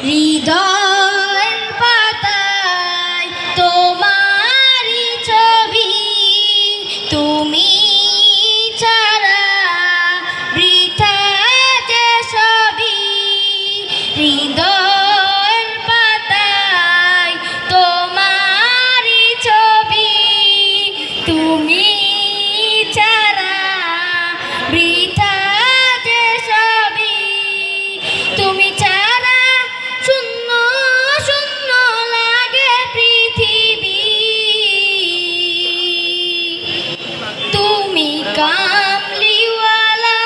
হৃদয়ের পাতায় তোমারই ছবি, তুমি ছাড়া বৃথা যে সবই। হৃদয়ের পাতায় তোমারই ছবি, তুমি ছাড়া বৃথা যে সবই। তুমি ছাড়া শূন্য শূন্য লাগে পৃথিবী। তুমি কামলিওয়ালা,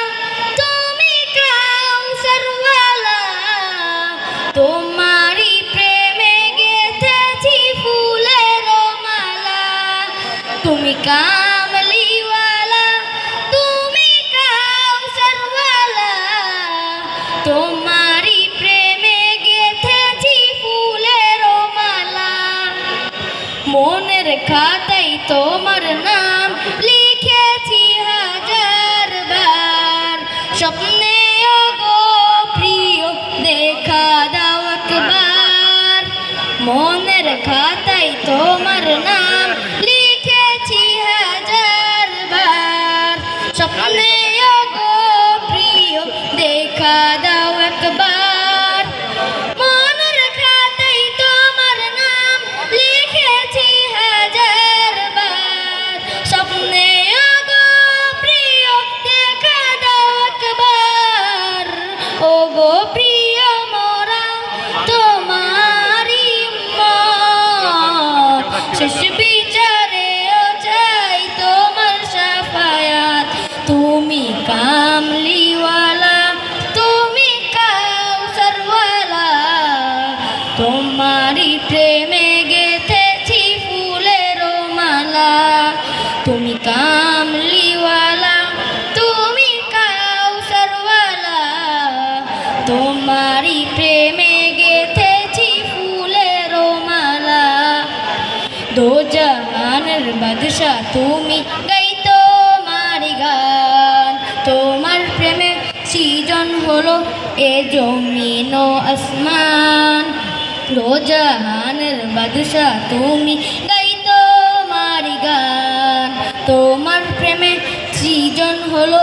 তুমি কাউসারওয়ালা, তোমারই প্রেমে গেঁথেছি ফুলের মালা। তুমি কামলিওয়ালা, তুমি কাউসারওয়ালা, তোমারই প্রেমে গেঁথেছি ফুলের মালা। মনের খাতায় তোমার নাম লিখেছি হাজার বার, স্বপ্নে গো প্রিয় দেখা দাও একবার। মনের খাতায় তোমার নাম লিখেছি হাজার বার, স্বপ্নে গো প্রিয় দেখা দাও একবার। মনের খাতায় তোমার নাম লিখেছি হাজার বার, স্বপ্নে গো প্রিয় দেখা দাও একবার। ও গো প্রিয় মোরা তোমারই উম্মত, শেষ বিচারেও চাই তোমার শাফায়াত। তুমি কামলিওয়ালা, তুমি কাউসারওয়ালা, তোমারই প্রেমে গেঁথেছি ফুলের মালা। তুমি কামলিওয়ালা, তুমি কাউসারওয়ালা, তোমারই প্রেমে গেঁথেছি ফুলের মালা। দো জাহানের বাদশা তুমি, গাই তোমারই গান। তোমার প্রেমে সৃজন হলো এ জমিন ও আসমান। দো জাহানের বাদশা তুমি, গাই তোমারই গান। তোমার প্রেমে সৃজন হলো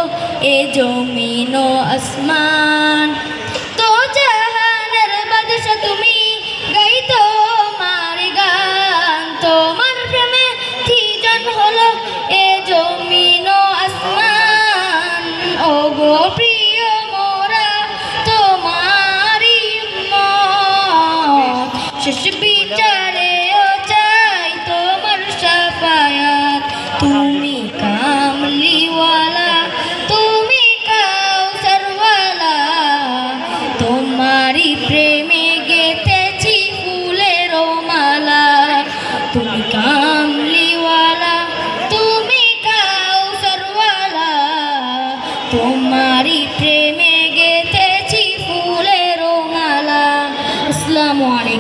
এ জমিন ও আসমান। দো জাহানের বাদশা তুমি, গাই তোমারই গান। তোমার প্রেমে সৃজন হলো এ জমিন ও আসমান। ও গো প্রিয় মোরা তোমারই উম্মত, শেষ বিচারেও চাই তোমার শাফায়াত। তুমি কামলিওয়ালা, তুমি কাউসারওয়ালা, তোমারই প্রেমে গেঁথেছি ফুলের মালা। তুমি কামলিওয়ালা, তুমি কাউসারওয়ালা, তোমারই প্রেমে গেঁথেছি ফুলের মালা। আসসালামু আলাইকুম।